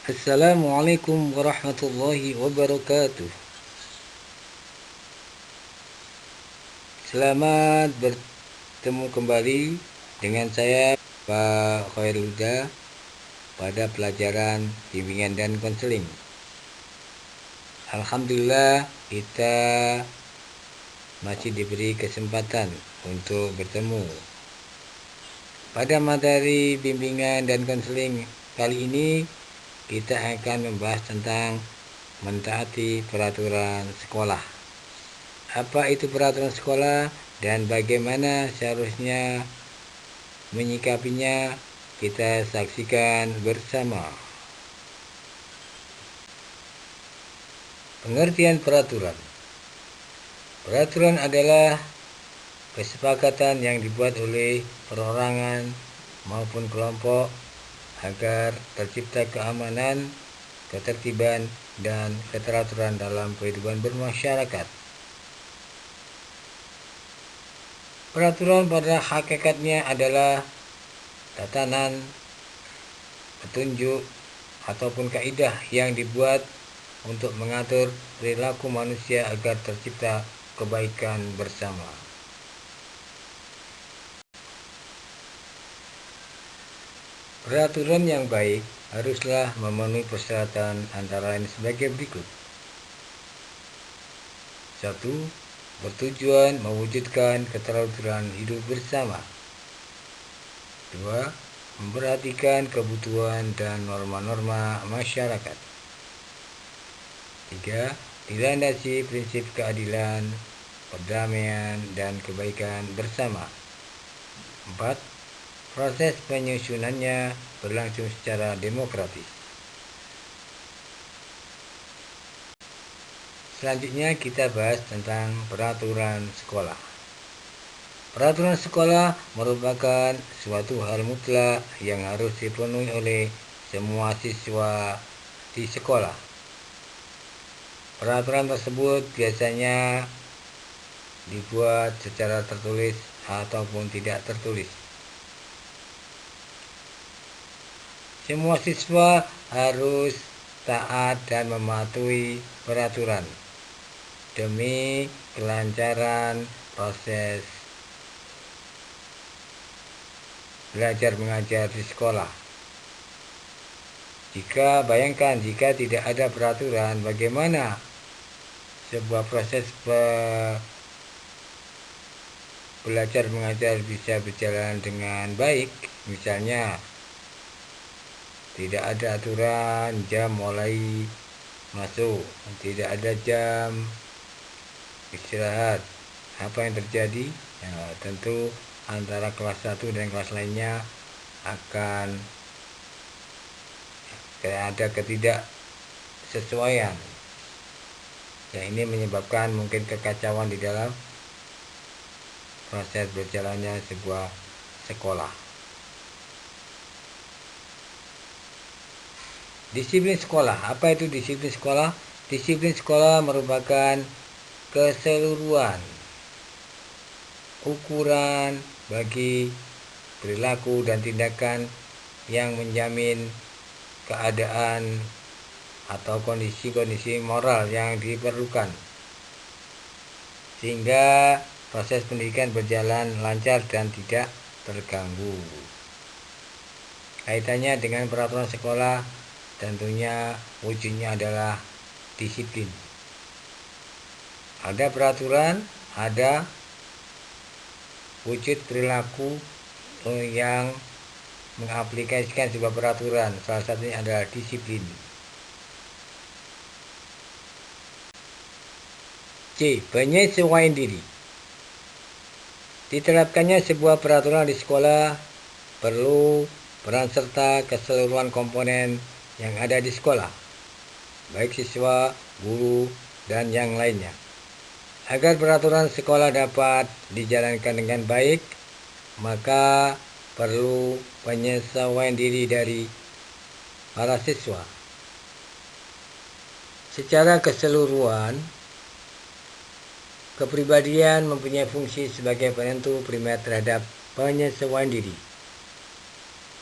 Assalamualaikum warahmatullahi wabarakatuh. Selamat bertemu kembali dengan saya Pak Khairul Huda pada pelajaran bimbingan dan konseling. Alhamdulillah kita masih diberi kesempatan untuk bertemu. Pada materi bimbingan dan konseling kali ini kita akan membahas tentang mentaati peraturan sekolah. Apa itu peraturan sekolah dan bagaimana seharusnya menyikapinya, kita saksikan bersama. Pengertian peraturan. Peraturan adalah kesepakatan yang dibuat oleh perorangan maupun kelompok agar tercipta keamanan, ketertiban, dan keteraturan dalam kehidupan bermasyarakat. Peraturan pada hakikatnya adalah tatanan, petunjuk, ataupun kaidah yang dibuat untuk mengatur perilaku manusia agar tercipta kebaikan bersama. Peraturan yang baik haruslah memenuhi persyaratan antara lain sebagai berikut. 1. Bertujuan mewujudkan keteraturan hidup bersama. 2. Memperhatikan kebutuhan dan norma-norma masyarakat. 3. Dilandasi prinsip keadilan, perdamaian, dan kebaikan bersama. 4. Proses penyusunannya berlangsung secara demokratis. Selanjutnya kita bahas tentang peraturan sekolah. Peraturan sekolah merupakan suatu hal mutlak yang harus dipenuhi oleh semua siswa di sekolah. Peraturan tersebut biasanya dibuat secara tertulis ataupun tidak tertulis. Semua siswa harus taat dan mematuhi peraturan demi kelancaran proses belajar mengajar di sekolah. Bayangkan jika tidak ada peraturan, bagaimana sebuah proses belajar mengajar bisa berjalan dengan baik. Misalnya tidak ada aturan jam mulai masuk, tidak ada jam istirahat. Apa yang terjadi? Ya, tentu antara kelas 1 dan kelas lainnya akan ada ketidaksesuaian. Ya, ini menyebabkan mungkin kekacauan di dalam proses berjalannya sebuah sekolah. Disiplin sekolah. Apa itu disiplin sekolah? Disiplin sekolah merupakan keseluruhan ukuran bagi perilaku dan tindakan yang menjamin keadaan atau kondisi-kondisi moral yang diperlukan sehingga proses pendidikan berjalan lancar dan tidak terganggu. Kaitannya dengan peraturan sekolah tentunya wujudnya adalah disiplin. Ada peraturan, ada wujud perilaku yang mengaplikasikan sebuah peraturan. Salah satunya adalah disiplin. C. Penyesuaian diri. Diterapkannya sebuah peraturan di sekolah perlu peran serta keseluruhan komponen yang ada di sekolah, baik siswa, guru, dan yang lainnya. Agar peraturan sekolah dapat dijalankan dengan baik, maka perlu penyesuaian diri dari para siswa. Secara keseluruhan, kepribadian mempunyai fungsi sebagai penentu primer terhadap penyesuaian diri.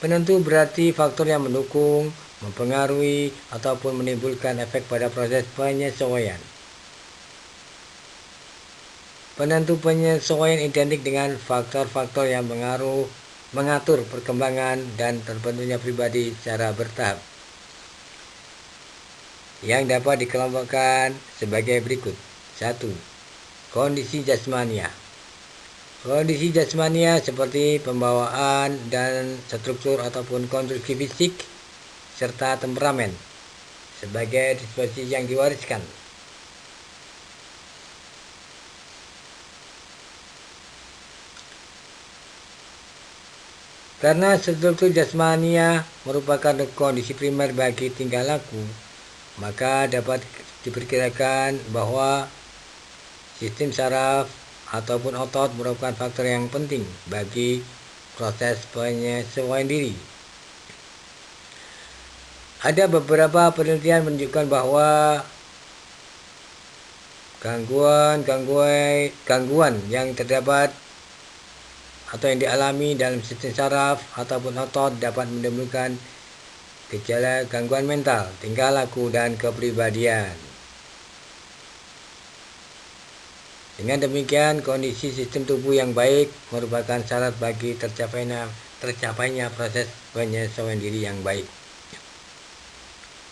Penentu berarti faktor yang mendukung mempengaruhi ataupun menimbulkan efek pada proses penyesuaian. Penentu penyesuaian identik dengan faktor-faktor yang mengatur perkembangan dan terbentuknya pribadi secara bertahap, yang dapat dikelompokkan sebagai berikut. 1. Kondisi jasmania. Kondisi jasmania seperti pembawaan dan struktur ataupun konstruksi fisik serta temperamen sebagai disposisi yang diwariskan. Karena struktur jasmania merupakan kondisi primer bagi tingkah laku, maka dapat diperkirakan bahwa sistem saraf ataupun otot merupakan faktor yang penting bagi proses penyesuaian diri. Ada beberapa penelitian menunjukkan bahwa gangguan yang terdapat atau yang dialami dalam sistem saraf ataupun otot dapat menimbulkan gejala gangguan mental, tingkah laku, dan kepribadian. Dengan demikian, kondisi sistem tubuh yang baik merupakan syarat bagi tercapainya proses penyesuaian diri yang baik.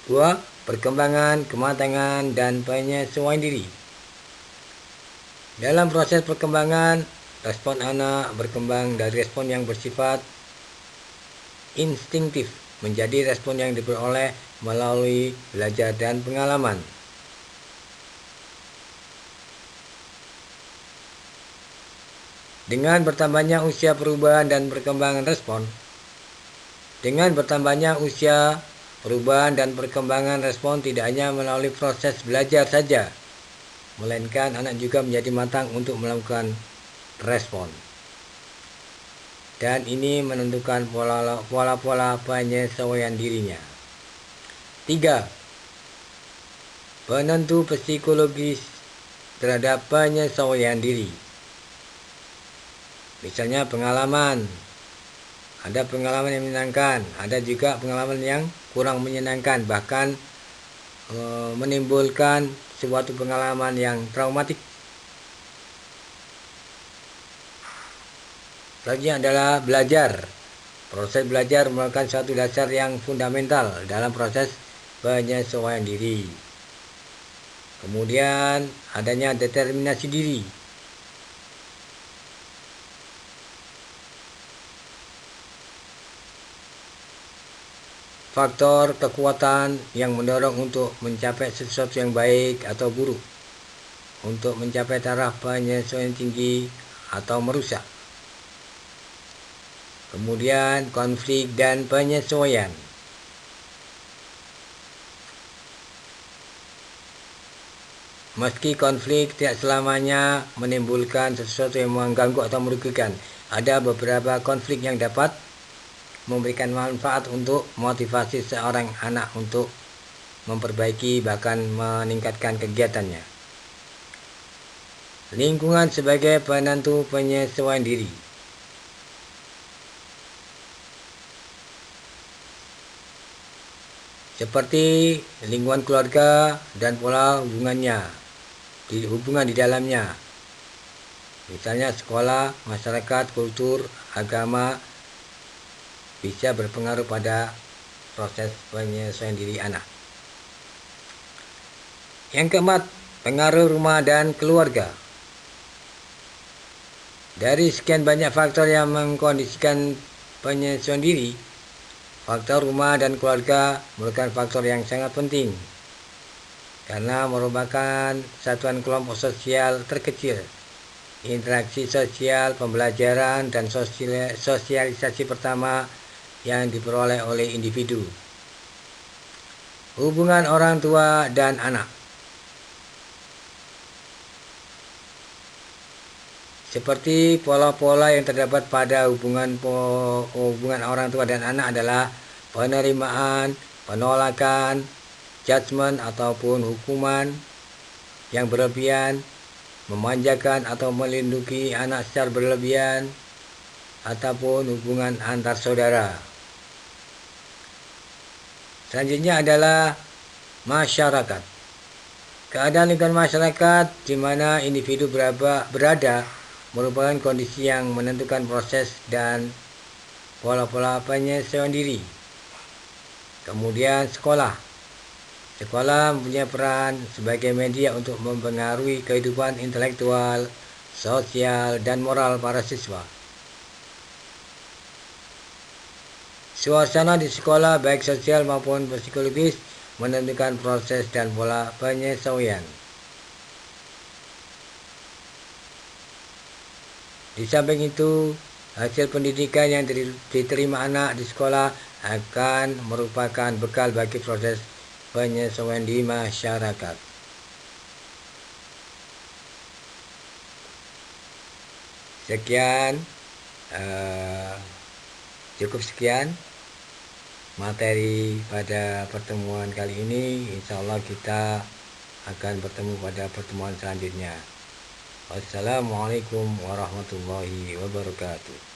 2. Perkembangan, kematangan, dan penyesuaian diri. Dalam proses perkembangan, respon anak berkembang dari respon yang bersifat instinktif menjadi respon yang diperoleh melalui belajar dan pengalaman. Dengan bertambahnya usia perubahan dan perkembangan respon, tidak hanya melalui proses belajar saja, melainkan anak juga menjadi matang untuk melakukan respon. Dan ini menentukan pola-pola penyesuaian dirinya. 3. Penentu psikologis terhadap penyesuaian diri. Misalnya pengalaman. Ada pengalaman yang menyenangkan, ada juga pengalaman yang kurang menyenangkan, bahkan menimbulkan suatu pengalaman yang traumatik. Selanjutnya adalah belajar. Proses belajar merupakan suatu dasar yang fundamental dalam proses penyesuaian diri. Kemudian adanya determinasi diri. Faktor kekuatan yang mendorong untuk mencapai sesuatu yang baik atau buruk, untuk mencapai taraf penyesuaian tinggi atau merusak. Kemudian konflik dan penyesuaian. Meski konflik tidak selamanya menimbulkan sesuatu yang mengganggu atau merugikan, ada beberapa konflik yang dapat memberikan manfaat untuk motivasi seorang anak untuk memperbaiki bahkan meningkatkan kegiatannya. Lingkungan sebagai penentu penyesuaian diri. Seperti lingkungan keluarga dan pola hubungan di dalamnya. Misalnya sekolah, masyarakat, kultur, agama bisa berpengaruh pada proses penyesuaian diri anak. Yang keempat, pengaruh rumah dan keluarga. Dari sekian banyak faktor yang mengkondisikan penyesuaian diri, faktor rumah dan keluarga merupakan faktor yang sangat penting karena merupakan satuan kelompok sosial terkecil. Interaksi sosial, pembelajaran, dan sosialisasi pertama yang diperoleh oleh individu. Hubungan orang tua dan anak. Seperti pola-pola yang terdapat pada hubungan orang tua dan anak adalah penerimaan, penolakan, judgement ataupun hukuman yang berlebihan, memanjakan atau melindungi anak secara berlebihan, ataupun hubungan antar saudara. Selanjutnya adalah masyarakat. Keadaan lingkungan masyarakat di mana individu berada merupakan kondisi yang menentukan proses dan pola-pola penyesuaian diri. Kemudian sekolah. Sekolah mempunyai peran sebagai media untuk mempengaruhi kehidupan intelektual, sosial, dan moral para siswa. Suasana di sekolah baik sosial maupun psikologis menentukan proses dan pola penyesuaian. Di samping itu, hasil pendidikan yang diterima anak di sekolah akan merupakan bekal bagi proses penyesuaian di masyarakat. Sekian, cukup sekian materi pada pertemuan kali ini. Insya Allah kita akan bertemu pada pertemuan selanjutnya. Wassalamualaikum warahmatullahi wabarakatuh.